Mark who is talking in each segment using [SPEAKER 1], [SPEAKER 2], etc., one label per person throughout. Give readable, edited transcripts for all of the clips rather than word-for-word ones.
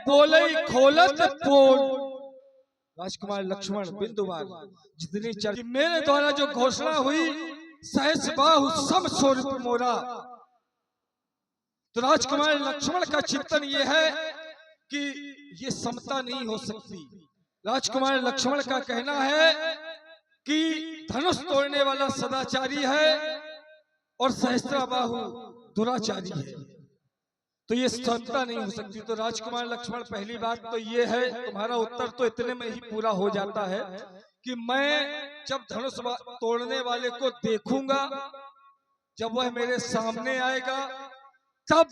[SPEAKER 1] बोले खोलत पोल। राजकुमार लक्ष्मण बिंदुवार जितनी चर्चा मेरे द्वारा जो घोषणा हुई सहस बाहु सम स्वरूप मोरा। तो राजकुमार लक्ष्मण का चिंतन ये है कि ये समता नहीं हो सकती। राजकुमार लक्ष्मण का कहना है कि धनुष तोड़ने वाला सदाचारी है और सहस्त्राबाहु दुराचारी है, तो ये समता नहीं हो सकती। तो राजकुमार लक्ष्मण पहली बात तो ये है, तुम्हारा उत्तर तो इतने में ही पूरा हो जाता है कि मैं जब धनुष तोड़ने वाले को देखूंगा, जब वह मेरे सामने आएगा, तब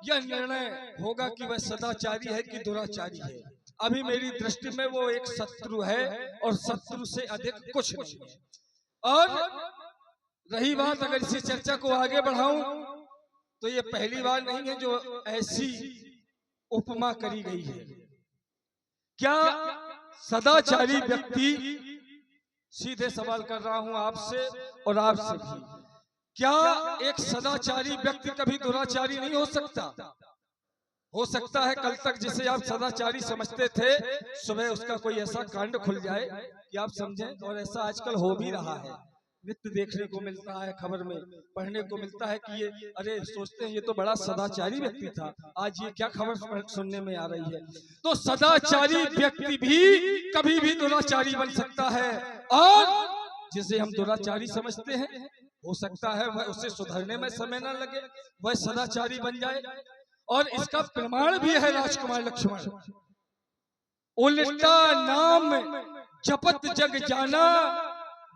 [SPEAKER 1] यह निर्णय होगा कि वह सदाचारी है कि दुराचारी है। अभी मेरी दृष्टि में वो एक शत्रु है और शत्रु से अधिक कुछ नहीं है। और रही बात, अगर इसी चर्चा को आगे बढ़ाऊं तो ये पहली बार नहीं है जो ऐसी उपमा करी गई है। क्या सदाचारी व्यक्ति, सीधे सवाल कर रहा हूं आपसे और आपसे भी, क्या एक सदाचारी व्यक्ति कभी दुराचारी नहीं हो सकता? हो सकता है कल तक जिसे आप सदाचारी समझते थे, सुबह उसका कोई ऐसा कांड खुल जाए कि आप समझें। और ऐसा आजकल हो भी रहा है, नित्य देखने को मिलता है, खबर में पढ़ने को मिलता है कि ये, अरे सोचते हैं ये तो बड़ा सदाचारी व्यक्ति था, आज ये क्या खबर सुनने में आ रही है। तो सदाचारी व्यक्ति भी कभी भी दुराचारी बन सकता है, और जिसे हम दुराचारी समझते हैं, हो सकता है वह उसे सुधरने में समय न लगे, वह सदाचारी बन जाए। और इसका प्रमाण भी है राजकुमार लक्ष्मण, उल्टा नाम जपत जग जाना,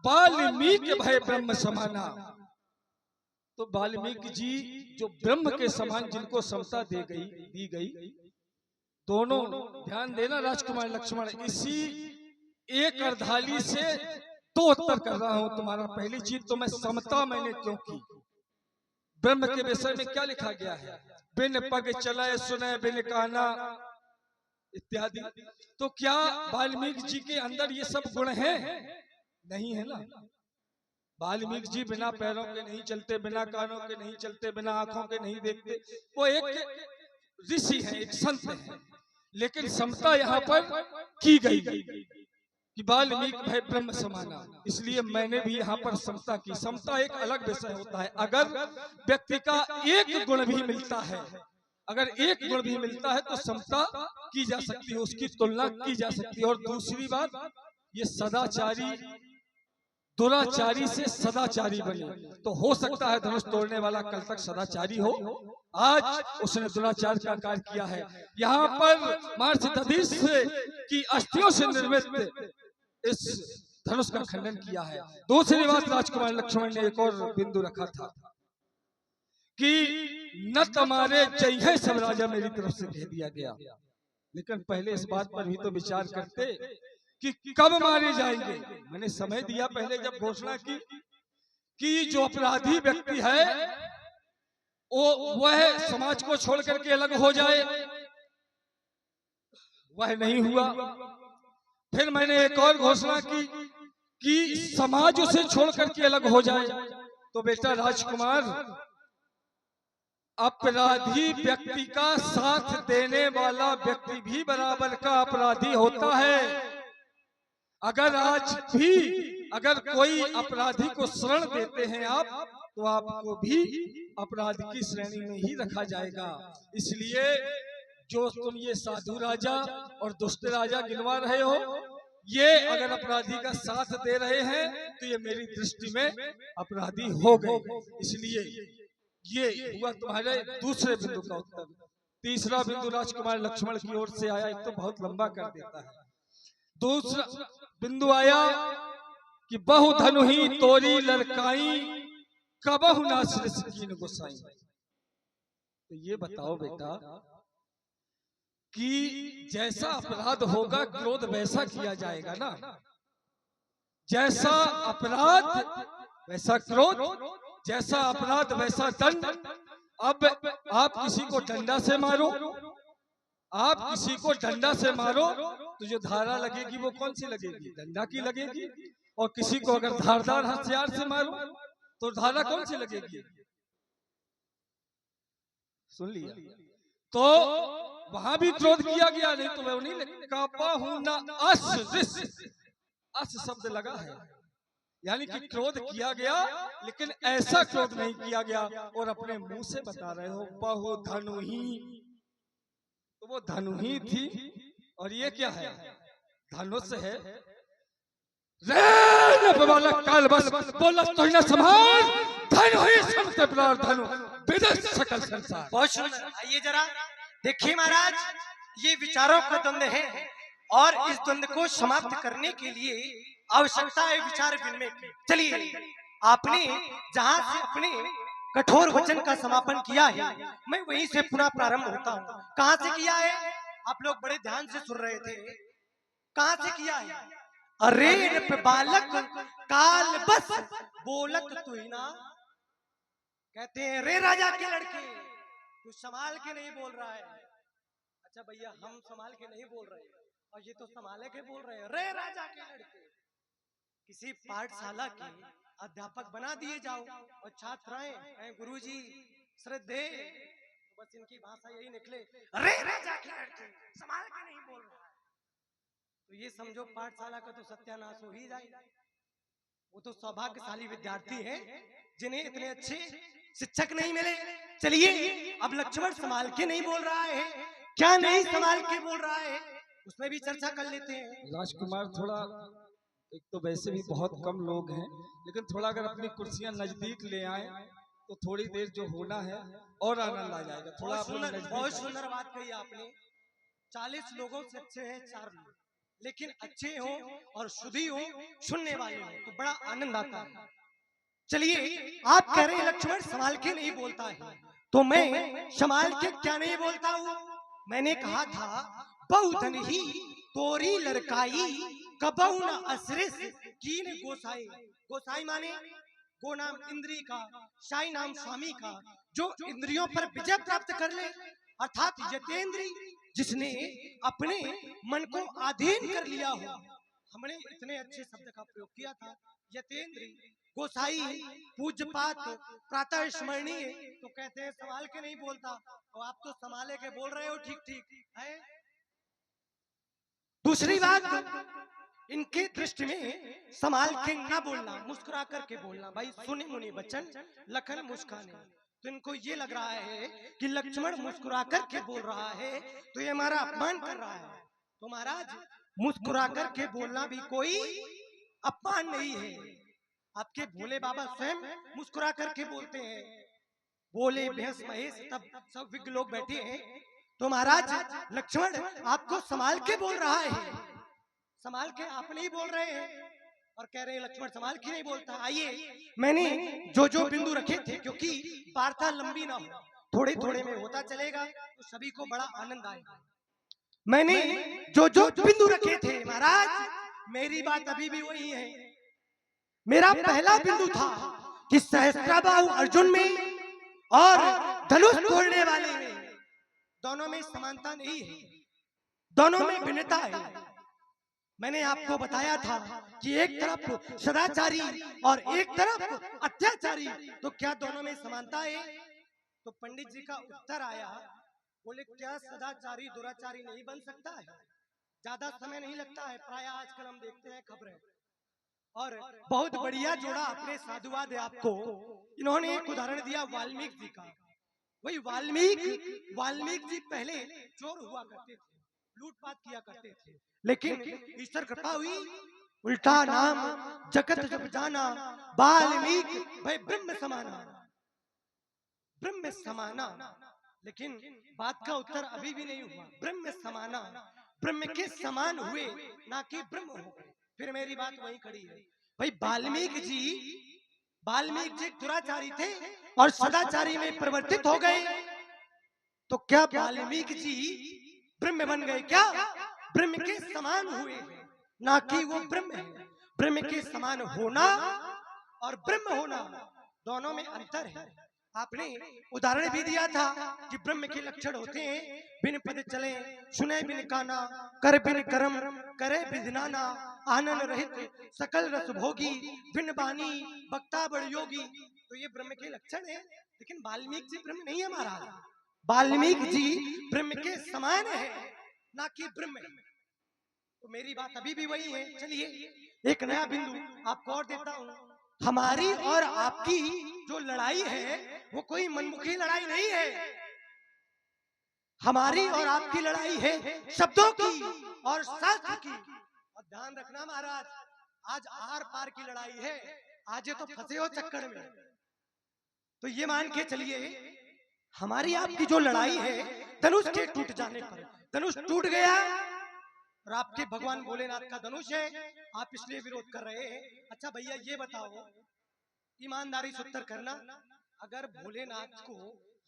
[SPEAKER 1] वाल्मीकि भय ब्रह्म समाना। तो वाल्मीकि जी जो ब्रह्म के समान, जिनको समता दी गई, दोनों ध्यान देना राजकुमार लक्ष्मण, इसी एक अर्धाली से दो उत्तर कर रहा हूं तुम्हारा। पहली चीज तो मैं समता मैंने क्यों की, ब्रह्म के विषय में क्या लिखा गया है, बिन पग चलाए सुने बिन काना इत्यादि। तो क्या वाल्मीकि जी के अंदर ये सब गुण हैं? नहीं है ना। वाल्मीकि जी बिना पैरों के नहीं चलते, बिना कानों के नहीं चलते, बिना आंखों के नहीं देखते, वो एक ऋषि है, एक संत है। लेकिन समता यहाँ पर की गई कि वाल्मीकि भय ब्रह्म समाना, इसलिए मैंने भी यहाँ पर समता की। समता एक अलग विषय होता है। अगर व्यक्ति का एक गुण भी मिलता है, अगर एक गुण भी मिलता है तो समता की जा सकती है, उसकी तुलना की जा सकती है। और दूसरी बात, ये सदाचारी दुराचारी से सदाचारी बने, तो हो सकता है धनुष तोड़ने वाला कल तक सदाचारी हो, आज उसने दुराचार का कार्य किया है। यहाँ पर मार्सदधीश की अस्थियों से निर्मित इस धनुष का खंडन किया है। दूसरी बात, राजकुमार लक्ष्मण ने एक और बिंदु रखा था कि न तुम्हारे जय सब राजा मेरी तरफ से कह दिया गया। लेकिन पहले इस बात पर भी तो विचार करते कि कब मारे जाएंगे। मैंने समय दिया पहले जब घोषणा की कि जो अपराधी व्यक्ति है वह समाज को छोड़ करके अलग हो जाए, वह नहीं हुआ। फिर मैंने एक और घोषणा की कि समाज उसे छोड़ करके अलग हो जाए। तो बेटा राजकुमार, अपराधी व्यक्ति का साथ देने वाला व्यक्ति भी बराबर का अपराधी होता है। अगर आज भी अगर कोई अपराधी को शरण देते हैं आप, तो आपको भी अपराध की श्रेणी में ही रखा जाएगा। इसलिए जो तुम ये साधु राजा और दुष्ट राजा गिनवा रहे हो, ये अगर अपराधी का साथ दे रहे हैं तो ये मेरी दृष्टि में अपराधी हो गए। इसलिए ये हुआ तुम्हारे दूसरे बिंदु का उत्तर। तीसरा बिंदु राजकुमार लक्ष्मण की ओर से आया, एक तो बहुत लंबा कर देता है। दूसरा बिंदु आया कि बहु धनु ही तोरी लड़काई, कबहु ना सृस कीन गोसाई। तो ये बताओ बेटा कि जैसा अपराध होगा क्रोध वैसा किया जाएगा ना, जैसा अपराध वैसा क्रोध, जैसा अपराध वैसा दंड। अब आप किसी को डंडा से मारो, आप किसी को डंडा से मारो तो जो धारा लगेगी वो कौन सी लगेगी, डंडा की लगेगी। और किसी को अगर धारदार हथियार से मारो तो धारा कौन सी लगेगी, सुन लिया। तो वहां भी क्रोध किया गया, नहीं तो वो नहीं कापा हूं ना अस शब्द लगा है, यानी कि क्रोध किया गया लेकिन ऐसा क्रोध नहीं किया गया। और अपने मुंह से बता रहे हो बहु धनु ही, तो वो धनु ही थी। और ये क्या है? धनुष है। काल बस बोलस तो न समाज धनु ही समते प्राण धनु विदस सकल संसार।
[SPEAKER 2] बहुत सुंदर। आइए जरा देखिए महाराज, ये विचारों का द्वंद्व है और इस द्वंद्व को समाप्त करने के लिए आवश्यकता है विचार विनिमय की। चलिए, आपने जहां से अपने कठोर वचन का समापन किया है, मैं वहीं से पुनः प्रारंभ होता हूँ। कहां से किया है? आप लोग बड़े ध्यान से सुन रहे थे। कहां से किया है? अरे नृप बालक काल बस बोलत तू ही ना। कहते हैं रे राजा के लड़के, तू संभाल के नहीं बोल रहा है। अच्छा भैया, हम संभाल के नहीं बोल रहे और ये तो संभाले के बोल रहे हैं। रे राजा के लड़के, किसी पाठशाला के अध्यापक बना दिए जाओ और छात्र आए गुरुजी श्रद्धे, बस इनकी भाषा यही निकले, रे राजा के लड़के, संभाल के नहीं बोल रहा है, तो ये समझो पाठशाला का तो सत्यानाश हो ही जाएगा। वो तो सौभाग्यशाली विद्यार्थी हैं जिन्हें इतने अच्छे शिक्षक नहीं मिले। चलिए, अब लक्ष्मण संभाल के नहीं बोल रहा है, क्या नहीं संभाल के बोल रहा है, उसमें भी चर्चा कर लेते हैं।
[SPEAKER 1] राजकुमार, थोड़ा एक तो वैसे भी बहुत कम लोग हैं, लेकिन थोड़ा अगर अपनी कुर्सियां नजदीक ले आए तो थोड़ी देर जो होना है और आनंद आ जाएगा। थोड़ा
[SPEAKER 2] बहुत सुंदर बात कही आपने। 40 लोगों से अच्छे हैं 4 लोग, लेकिन अच्छे हो और शुद्धि हो, सुनने वाले हो, तो बड़ा आनंद आता है। चलिए, आप कह रहे हैं लक्ष्मण संभाल के नहीं बोलता है, तो मैं संभाल के क्या नहीं बोलता हूँ? मैंने कहा था बहुधन ही तोरी लड़काई कबहु न असरिस कीन गोसाई। गोसाई माने गो नाम इंद्री का, साई नाम स्वामी का, जो इंद्रियों पर विजय प्राप्त कर ले, अर्थात यतेंद्री, जिसने अपने मन को अधीन कर लिया हो। हमने इतने अच्छे शब्द का प्रयोग किया था, यतेंद्री, गोसाई, पूज्यपात, प्रातः स्मरणीय, तो कहते हैं संभाल के नहीं बोलता, और आप तो संभाले के बोल रहे हो। ठीक ठीक है। दूसरी बात, इनके दृष्टि में संभाल के ना बोलना, मुस्कुरा करके बोलना। भाई सुने मुनि बचन लखन मुस्काने, तो इनको ये लग रहा है कि लक्ष्मण मुस्कुरा करके बोल रहा है तो ये हमारा अपमान कर रहा है। तो महाराज, मुस्कुरा करके बोलना भी कोई अपमान नहीं है। आपके भोले बाबा स्वयं मुस्कुरा करके बोलते हैं। बोले भैंस महेश, तब सब विज्ञ लोग बैठे हैं। तो महाराज, लक्ष्मण आपको संभाल के बोल रहा है, संभाल के आप नहीं बोल रहे हैं और कह रहे हैं लक्ष्मण संभाल के नहीं बोलता। आइए, मैंने जो बिंदु रखे थे, क्योंकि वार्ता लंबी ना हो, थोड़े थोड़े में होता चलेगा तो सभी को बड़ा आनंद आएगा। मैंने जो बिंदु रखे थे महाराज, मेरी बात अभी भी वही है। मेरा पहला बिंदु था कि सहस्त्रबाहु अर्जुन में और धनुष तोड़ने वाले में, दोनों में समानता नहीं है, दोनों में भिन्नता है। मैंने आपको बताया था कि एक तरफ सदाचारी और एक तरफ अत्याचारी, तो क्या दोनों में समानता है? तो पंडित जी का उत्तर आया, बोले क्या सदाचारी दुराचारी नहीं बन सकता है? ज्यादा समय नहीं लगता है। प्राय आजकल हम देखते हैं खबरें, और बहुत बढ़िया जोड़ा अपने साधुवाद है आपको। इन्होंने एक उदाहरण दिया वाल्मीकि जी का। वही वाल्मीकि जी पहले चोर हुआ करते थे, लूटपाट किया करते थे, लेकिन ईश्वर कृपा हुई, उल्टा नाम जगत जब जाना वाल्मीकि भाई ब्रह्म समाना, ब्रह्म समाना। लेकिन बात का उत्तर अभी भी नहीं हुआ। ब्रह्म समाना, ब्रह्म के समान हुए, ना कि ब्रह्म हो गए। फिर मेरी बात वही खड़ी है। भाई वाल्मीकि जी दुराचारी थे और सदाचारी में परिवर्तित हो गए, तो क्या वाल्मीकि जी ब्रह्म बन गए? क्या ब्रह्म के समान हुए, ना कि वो ब्रह्म है। ब्रह्म के समान होना और ब्रह्म होना, दोनों में अंतर है। आपने उदाहरण भी दिया था कि ब्रह्म के लक्षण होते हैं बिन पद चले, सुने बिन काना, कर बिन कर्म, करे बिन आनंद रहित, सकल रस भोगी, बिन बानी, वक्ता बड़ योगी। तो ये ब्रह्म के लक्षण है। लेकिन वाल्मीकि जी ब्रह्म नहीं है महाराज। वाल्मीकि जी ब्रह्म के समान है, ना कि ब्रह्म। तो मेरी बात अभी भी वही है। चलिए एक नया बिंदु आपको और देता हूं। हमारी और आपकी जो लड़ाई है वो कोई मनमुखी लड़ाई नहीं है। हमारी और आपकी लड़ाई है शब्दों की और शास्त्र की। और ध्यान रखना महाराज, आज आर पार की लड़ाई है। आज ये तो फंसे हो चक्कर में। तो ये मान के चलिए हमारी आपकी जो लड़ाई है धनुष के टूट जाने पर, धनुष टूट गया और आपके भगवान भोलेनाथ का धनुष है, आप इसलिए विरोध कर रहे हैं। अच्छा भैया ये बताओ, ईमानदारी से उत्तर करना, अगर भोलेनाथ को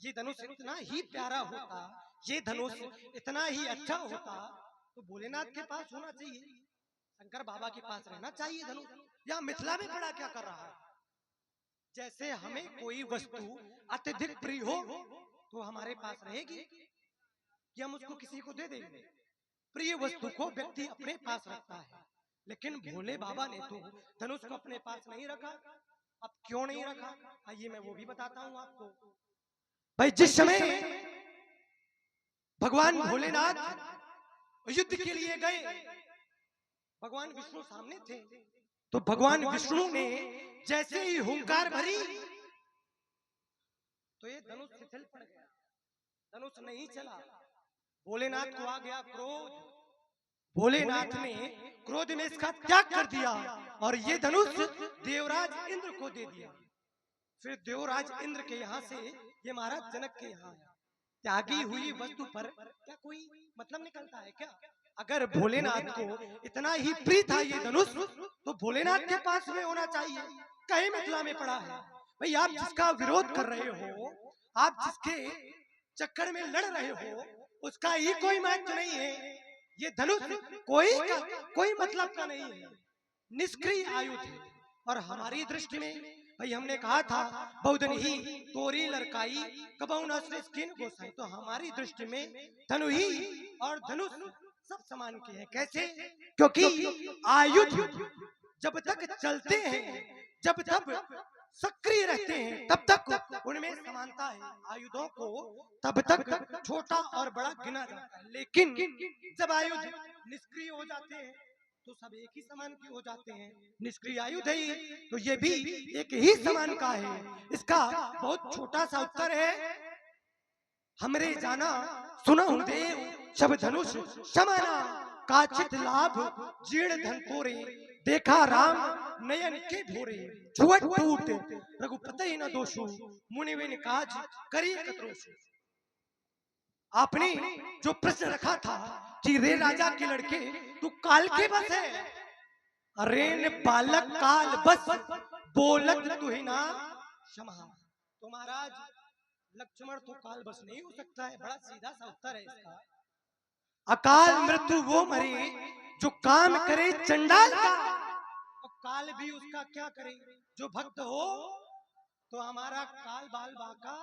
[SPEAKER 2] ये धनुष इतना ही प्यारा होता, ये धनुष इतना ही अच्छा होता, तो भोलेनाथ के पास होना चाहिए, शंकर बाबा के पास रहना चाहिए धनुष। या मिथिला में पड़ा क्या कर रहा है? जैसे हमें कोई वस्तु अत्यधिक प्रिय हो तो हमारे पास रहेगी कि हम उसको किसी को दे देंगे। प्रिय वस्तु को व्यक्ति अपने पास रखता है, लेकिन भोले बाबा ने तो धनुष को अपने पास नहीं रखा। अब क्यों नहीं रखा, आइए मैं वो भी बताता हूं आपको। भाई जिस समय भगवान भोलेनाथ युद्ध के लिए गए, भगवान विष्णु सामने थे, तो भगवान विष्णु ने जैसे ही हुंकार भरी तो ये धनुष शिथिल पड़ गया, धनुष नहीं चला। भोलेनाथ को आ गया क्रोध, भोलेनाथ ने क्रोध में इसका त्याग कर दिया और ये धनुष देवराज इंद्र को दे दिया। फिर देवराज इंद्र के यहाँ से ये महाराज जनक के यहाँ आया। त्यागी हुई वस्तु पर क्या कोई मतलब निकलता है क्या? अगर भोलेनाथ को इतना ही प्रिय था ये धनुष, तो भोलेनाथ के पास में होना चाहिए, कहीं मिथिला में पड़ा है। भाई आप जिसका विरोध कर रहे हो, आप जिसके चक्कर में लड़ रहे हो, उसका ही कोई महत्व नहीं है। ये धनुष कोई मतलब का नहीं है, निष्क्रिय आयुध है। और हमारी दृष्टि में भाई हमने कहा था बहुधन ही तोरी लड़काई कबहू न श्रेष्ठिन गोसाई, तो हमारी दृष्टि में धनु ही और धनुष सब समान के हैं। कैसे? क्योंकि आयुध जब तक चलते हैं, जब तक सक्रिय रहते हैं, तब तक उनमें समानता है। आयुधों को तब तक छोटा और बड़ा गिना जाता है, लेकिन जब आयुध निष्क्रिय हो जाते हैं तो सब एक ही समान के हो जाते हैं। निष्क्रिय आयुध है तो ये भी एक ही समान का है। इसका बहुत छोटा सा उत्तर है, हमरे जाना सुनहु देव शब धनुष समाना, काचित लाभ जीर्ण धन तोरे, देखा राम नयन के भोरे, छुअट टूट रघुपति न दोषु, मुनिविन काज करी कतरोषु। आपने जो प्रश्न रखा था कि रे राजा के लड़के तू काल के बस है, अरे बालक काल बस बोलत तू ही ना क्षमा। तो महाराज लक्ष्मण तो काल बस नहीं हो सकता है, बड़ा सीधा सा उत्तर है इसका। अकाल मृत्यु वो मरे जो काम करे चंडाल का, और काल भी उसका क्या करे जो भक्त हो। तो हमारा काल बाल बाका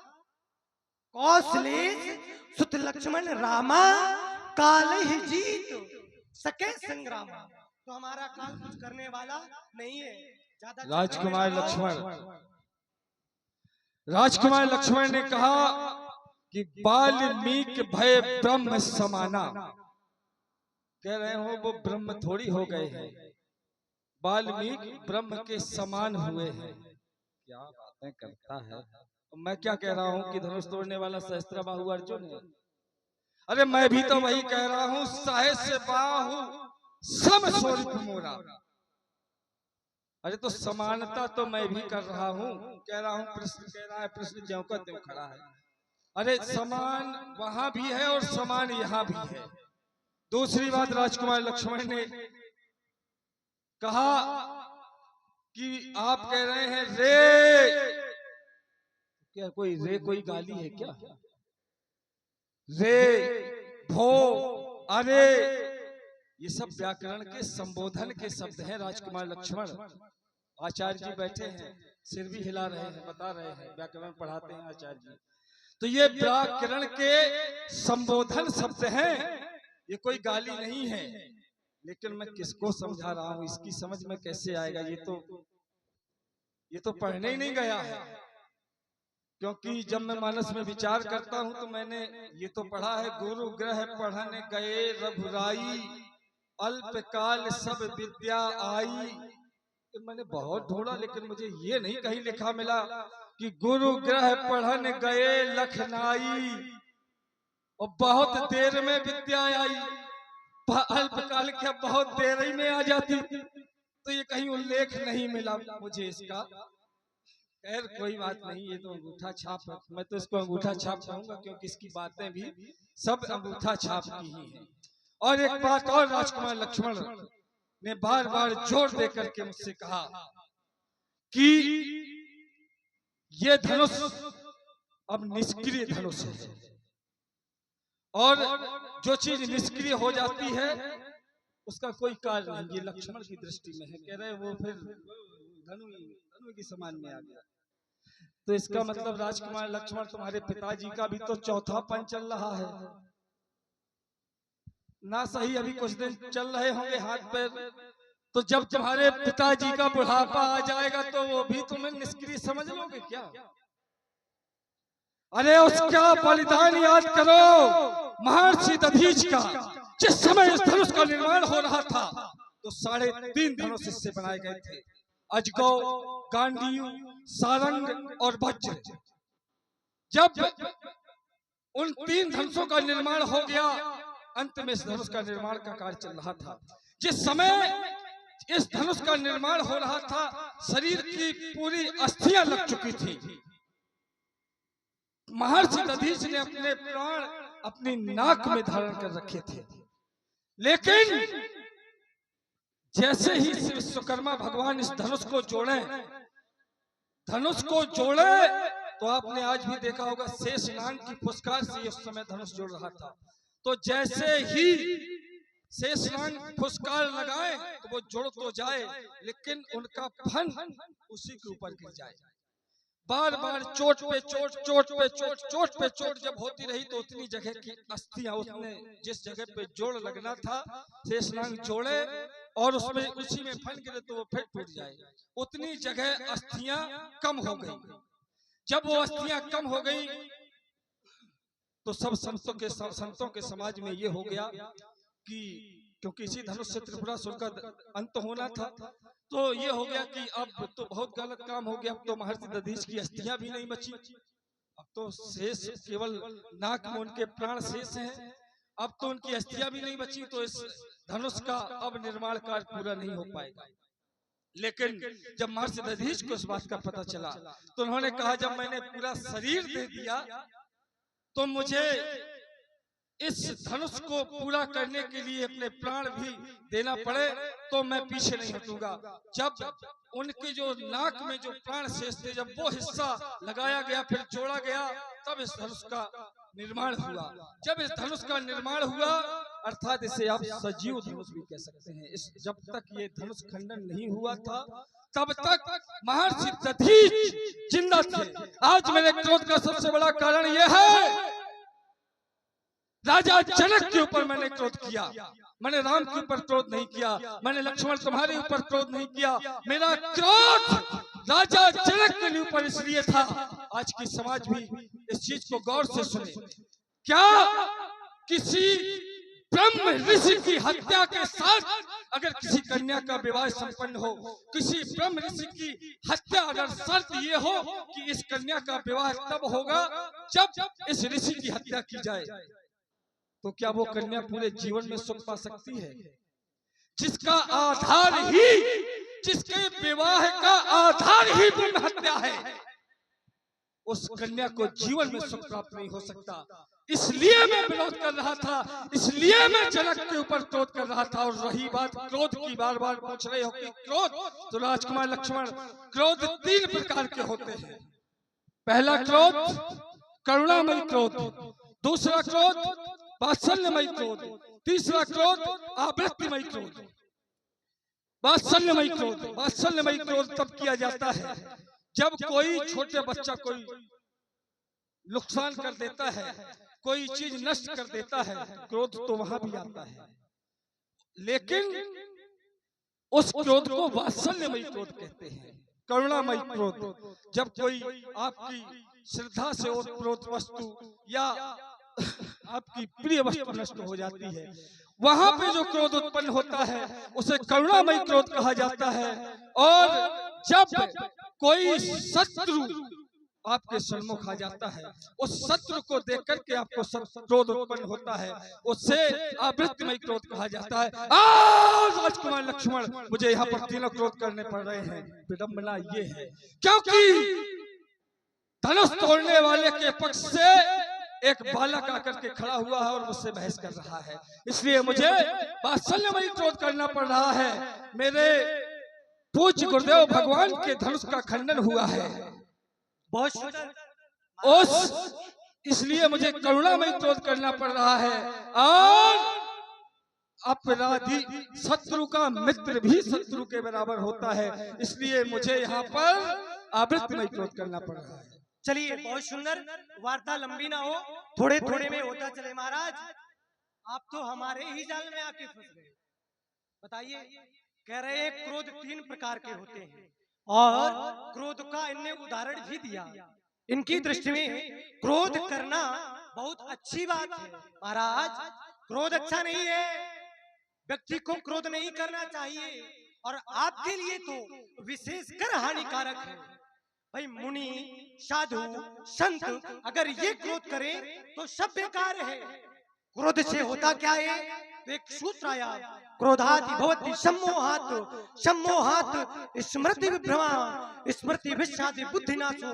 [SPEAKER 2] कौशलेश सुत लक्ष्मण रामा, काल ही जीत सके संग्रामा। तो हमारा काल कुछ करने वाला नहीं है।
[SPEAKER 1] राजकुमार लक्ष्मण ने कहा कि वाल्मीकि भय ब्रह्म समाना। कह रहे हो वो ब्रह्म थोड़ी हो गए हैं, वाल्मीकि ब्रह्म के समान हुए हैं। क्या बातें करता है। तो मैं क्या कह रहा हूँ कि धनुष तोड़ने वाला सहस्त्रबाहु अर्जुन है। अरे मैं भी तो वही कह रहा हूँ, सहस्त्र बाहु सम स्वरूप मोरा। अरे तो समानता तो मैं भी कर रहा हूँ, कह रहा हूँ प्रश्न कह रहा है, प्रश्न ज्यों का त्यों खड़ा है। अरे समान वहां भी है और समान यहाँ भी है। दूसरी बात राजकुमार लक्ष्मण ने कहा कि आप कह रहे हैं रे, क्या कोई रे कोई गाली है क्या? रे भो अरे ये सब व्याकरण के संबोधन के शब्द हैं राजकुमार लक्ष्मण। आचार्य जी बैठे हैं, सिर भी हिला रहे हैं, बता रहे हैं, व्याकरण पढ़ाते हैं आचार्य जी। तो ये व्याकरण के संबोधन शब्द हैं, ये कोई गाली नहीं है। लेकिन मैं किसको समझा रहा हूं, इसकी समझ में कैसे आएगा? ये तो पढ़ने ही नहीं गया है, क्योंकि जब मैं मानस में विचार करता हूं तो मैंने ये तो पढ़ा है, गुरु ग्रह पढ़ने गए रघुराई, अल्पकाल सब विद्या आई। तो मैंने बहुत ढूंढा लेकिन मुझे ये नहीं कहीं लिखा मिला कि गुरु ग्रह पढ़ने गए लखनाई और बहुत देर में विद्या आई। अल्पकाल क्या बहुत देर ही में आ जाती, तो ये कहीं उल्लेख नहीं मिला मुझे इसका। खैर कोई बात नहीं, ये तो अंगूठा छाप है, मैं तो इसको अंगूठा छाप कहूंगा क्योंकि इसकी बातें भी सब अंगूठा छाप की ही हैं। और एक बात और राजकुमार लक्ष्मण ने बार बार जोर दे करके मुझसे कहा कि ये धनुष अब निष्क्रिय धनुष है, और जो चीज निष्क्रिय हो जाती है उसका कोई कार्य नहीं। ये लक्ष्मण की दृष्टि में है, कह रहे वो फिर धनु की समान में आ गया। तो इसका मतलब राजकुमार लक्ष्मण तुम्हारे पिताजी का भी तो चौथापन चल रहा है ना, सही अभी कुछ दिन चल रहे होंगे हाथ पैर, तो जब तुम्हारे पिताजी का बुढ़ापा आ जाएगा तो वो भी तुम्हें निष्क्रिय समझ लोगे क्या? अरे उसका बलिदान याद करो, महर्षि दधीच का। जिस समय इस धनुष का निर्माण हो रहा था तो 3.5 धनुष इससे बनाए गए थे, अजगौ, गांडीव, सारंग और वज्र। जब उन 3 धनुषों का निर्माण हो गया, अंत में इस धनुष का निर्माण का कार्य चल रहा था। जिस समय इस धनुष का निर्माण हो रहा था, शरीर की पूरी अस्थियां लग चुकी थी। महर्षि दधीच ने अपने प्राण अपनी नाक में धारण कर रखे थे, लेकिन जैसे ही विश्वकर्मा भगवान इस धनुष को जोड़े तो आपने आज भी देखा होगा शेषनाग की फुसकार से उस समय धनुष जोड़ रहा था। तो जैसे ही शेषनाग फुसकार लगाए तो वो जुड़ तो जाए, लेकिन उनका फन उसी के ऊपर गिर जाए। बार बार चोट पे चोट जब होती रही तो उतनी जगह की अस्थियां, उसने जिस जगह पे जोड़ लगना था शेषनाग जोड़े और उसमें उसी में फन गिरे तो वो फिर टूट जाए, उतनी जगह अस्थियां कम हो गई। जब वो अस्थियां कम हो गई तो सब संतों के समाज में ये हो गया कि क्योंकि इसी धनुष से त्रिपुरासुर का अंत होना था, तो ये हो गया कि अब तो बहुत गलत काम हो गया। अब तो महर्षि दधीच की अस्थियां भी नहीं बची, अब तो शेष केवल नाक में उनके प्राण शेष हैं, अब तो उनकी अस्थियां भी नहीं बची, तो इस धनुष का अब निर्माण कार्य पूरा नहीं हो पाएगा। लेकिन जब महर्षि दधीच को इस बात का पता चला तो उन्होंने कहा, जब मैंने पूरा शरीर दे दिया तो मुझे इस धनुष को पूरा करने के लिए अपने प्राण भी देना पड़े तो मैं पीछे नहीं हटूंगा। जब उनके जो नाक में जो प्राण शेष थे, जब वो हिस्सा लगाया गया फिर जोड़ा गया, तब इस धनुष का निर्माण हुआ। जब इस धनुष का निर्माण हुआ, अर्थात इसे आप सजीव धनुष भी कह सकते हैं। जब तक ये धनुष खंडन नहीं हुआ था तब तक महर्षि दधीच जिंदा थे। आज मेरे क्रोध का सबसे बड़ा कारण यह है, राजा जनक के ऊपर मैंने क्रोध किया, मैंने राम के ऊपर क्रोध नहीं किया, मैंने लक्ष्मण तुम्हारे ऊपर क्रोध नहीं किया। मेरा क्रोध राजा जनक के ऊपर इसलिए था। आज की समाज भी इस चीज को गौर से सुने। क्या किसी ब्रह्म ऋषि की हत्या के साथ अगर किसी कन्या का विवाह संपन्न हो, किसी ब्रह्म ऋषि की हत्या अगर शर्त ये हो कि इस कन्या का विवाह तब होगा जब इस ऋषि की हत्या की जाए, तो क्या वो कन्या पूरे जीवन में सुख पा सकती है? जिसका आधार ही, जिसके विवाह का आधार ही ब्रह्म हत्या है, उस कन्या को जीवन में सुख प्राप्त नहीं हो सकता। इसलिए मैं विरोध कर रहा था, इसलिए मैं जनक के ऊपर क्रोध कर रहा था। और रही बात क्रोध की, बार बार पूछ रहे हो कि क्रोध, तो राजकुमार लक्ष्मण, क्रोध 3 प्रकार के होते हैं। पहला क्रोध करुणामय क्रोध, दूसरा क्रोध वात्सल्यमय क्रोध, तीसरा क्रोध आवृत्तिमय क्रोध। वात्सल्यमय क्रोध तब किया जाता है जब कोई छोटे बच्चा कोई नुकसान कर देता है, कोई चीज नष्ट कर देता है, क्रोध तो वहां भी आता है। लेकिन उस क्रोध को वात्सल्यमय क्रोध कहते हैं। करुणामय क्रोध, जब कोई आपकी श्रद्धा से ओतप्रोत वस्तु या आपकी प्रिय वस्तु नष्ट हो जाती है, वहां पे जो क्रोध उत्पन्न होता है उसे करुणामयी क्रोध कहा जाता है। और जब कोई शत्रु आपके सन्मुख आ जाता है, उस शत्रु को देख करके आपको क्रोध उत्पन्न होता है, उससे आवृत्तिमय क्रोध कहा जाता है। आज राजकुमार लक्ष्मण, मुझे यहाँ पर तीनों क्रोध करने पड़ रहे हैं। विडंबना ये है क्योंकि धनुष तोड़ने वाले के पक्ष से एक बालक आकर के खड़ा हुआ है और मुझसे बहस कर रहा है, इसलिए मुझे वात्सल्यमयी क्रोध करना पड़ रहा है। मेरे पूज्य गुरुदेव भगवान के धनुष का खंडन हुआ है,
[SPEAKER 2] बहुत सुंदर।
[SPEAKER 1] इसलिए मुझे करुणामयी क्रोध करना पड़ रहा है। और अपराधी शत्रु का मित्र भी शत्रु के बराबर होता है, इसलिए मुझे यहाँ पर आवृत्तिमय क्रोध करना पड़ रहा है।
[SPEAKER 2] चलिए, बहुत सुंदर। वार्ता लंबी ना हो, थोड़े थोड़े में होता चले। महाराज, आप तो हमारे ही जाल में आके फंस गए। बताइए, कह रहे क्रोध 3 प्रकार के होते हैं और क्रोध का इनने उदाहरण भी दिया। इनकी दृष्टि में क्रोध करना बहुत अच्छी बात है। महाराज, क्रोध अच्छा नहीं है, व्यक्ति को क्रोध नहीं करना चाहिए और आपके लिए तो विशेषकर हानिकारक है। भाई, मुनि, साधु, संत अगर ये क्रोध करें तो सब बेकार है। क्रोध से होता क्या है? तो एक सूत्र आया, क्रोधाति भवति सम्मोहात्, सम्मोहात् स्मृति विभ्रमा, स्मृति विषादि बुद्धिनाशो,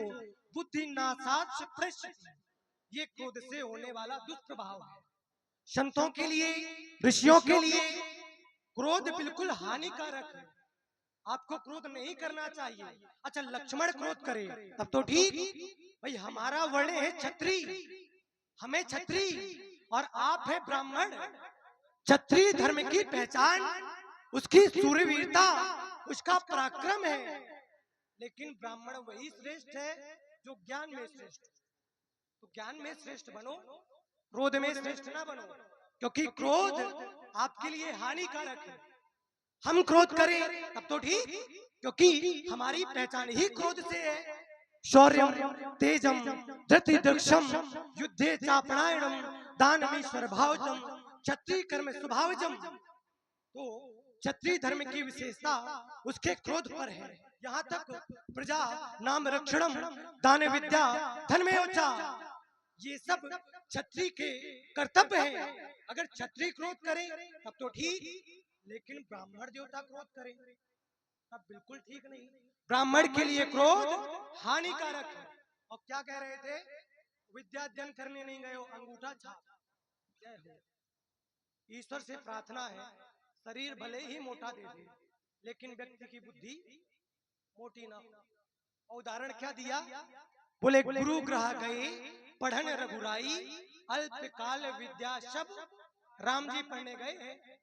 [SPEAKER 2] बुद्धिनाशात् प्रश्यति। ये क्रोध से होने वाला दुष्प्रभाव है। संतों के लिए, ऋषियों के लिए क्रोध बिल्कुल हानिकारक है। आपको क्रोध नहीं करना चाहिए। अच्छा, लक्ष्मण क्रोध करे तब तो ठीक। भाई, हमारा वर्ण है क्षत्रि, हमें क्षत्रि और आप है ब्राह्मण। क्षत्रिय धर्म की पहचान उसकी सूर्यवीरता, उसका पराक्रम है। लेकिन ब्राह्मण वही श्रेष्ठ है जो ज्ञान में श्रेष्ठ। तो ज्ञान में श्रेष्ठ बनो, क्रोध में श्रेष्ठ ना बनो, क्योंकि क्रोध आपके लिए हानिकारक है। हम क्रोध करें तब तो ठीक, क्योंकि हमारी पहचान ही क्रोध से है। शौर्यम तेजम धृतिदक्षम युद्धे चापणायणम दानमीश्वर भावजम क्षत्रिय कर्म स्वभावजम। तो क्षत्रिय धर्म की विशेषता उसके क्रोध पर है। यहाँ तक प्रजा नाम रक्षणम दान विद्या धर्मेवचा, ये सब क्षत्रिय के कर्तव्य है। अगर क्षत्रिय क्रोध करे तब तो ठीक, लेकिन ब्राह्मण देवता क्रोध करें तब बिल्कुल ठीक नहीं। ब्राह्मण के लिए क्रोध हानिकारक है। और क्या कह रहे थे? विद्या अध्ययन करने नहीं गए हो, अंगूठा छाप। जय हो। ईश्वर से प्रार्थना है, शरीर भले ही मोटा दे दे, लेकिन व्यक्ति की बुद्धि मोटी ना हो। उदाहरण क्या दिया? बोले, गुरु ग्रह गए पढ़न रघुराई, अल्प काल विद्या सब राम जी पढ़ने गए हैं।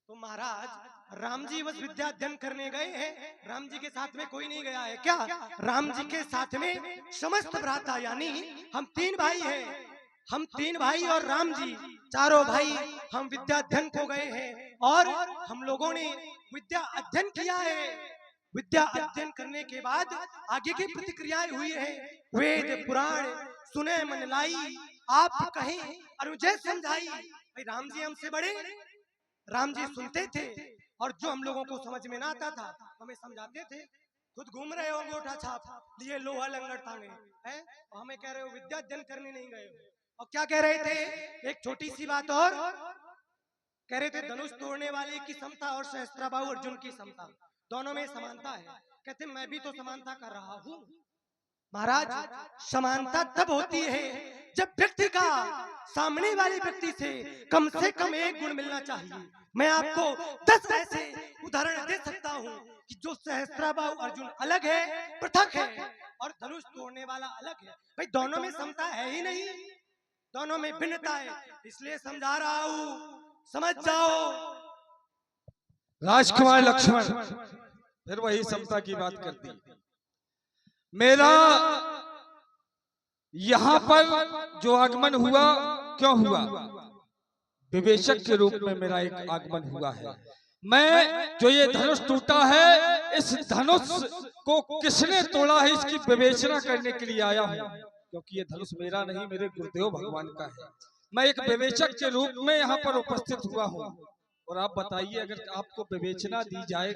[SPEAKER 2] तो महाराज, राम जी बस विद्या अध्ययन करने गए हैं, राम जी के साथ में कोई नहीं गया है क्या? राम जी के साथ में समस्त भ्राता, यानी हम 3 भाई हैं। हम 3 भाई और राम जी चारों भाई हम विद्या अध्ययन को गए हैं और हम लोगों ने विद्या अध्ययन किया है। विद्या अध्ययन करने के बाद आगे की प्रतिक्रियाएं हुई है। वेद पुराण सुने मन लाई, आप कहें अनुजय समझाई। भाई, राम जी हमसे बड़े, राम जी सुनते थे और जो हम लोगों को समझ में ना आता था हमें समझाते थे। खुद घूम रहे हो अंगूठा छाप लिए, लोहा लंगड़ टांगे हैं, और हमें कह रहे हो विद्या अध्ययन करने नहीं गए हो। और क्या कह रहे थे? एक छोटी सी बात और कह रहे थे, धनुष तोड़ने वाले की समता और सहस्त्राबाहु अर्जुन की समता, दोनों में समानता है। कहते मैं भी तो समानता कर रहा हूँ। महाराज, समानता तब होती है जब व्यक्ति का सामने वाले व्यक्ति से कम 1 गुण मिलना चाहिए। मैं आपको 10 ऐसे उदाहरण दे सकता हूँ कि जो सहस्त्राबाहु अर्जुन अलग है, पृथक है, और धनुष तोड़ने वाला अलग है। भाई, दोनों में समता है ही नहीं, दोनों में भिन्नता है। इसलिए समझा रहा हूँ, समझ जाओ।
[SPEAKER 1] राजकुमार लक्ष्मण फिर वही समता की बात करती। मेरा यहाँ पर जो आगमन हुआ, क्यों हुआ? विवेचक के रूप में मेरा एक आगमन हुआ है। मैं जो ये धनुष टूटा है, इस धनुष को किसने तोड़ा है, इसकी विवेचना करने के लिए आया हूँ। क्योंकि ये धनुष मेरा नहीं, मेरे गुरुदेव भगवान का है। मैं एक विवेचक के रूप में यहाँ पर उपस्थित हुआ हूँ। और आप बताइए, अगर आपको विवेचना दी जाए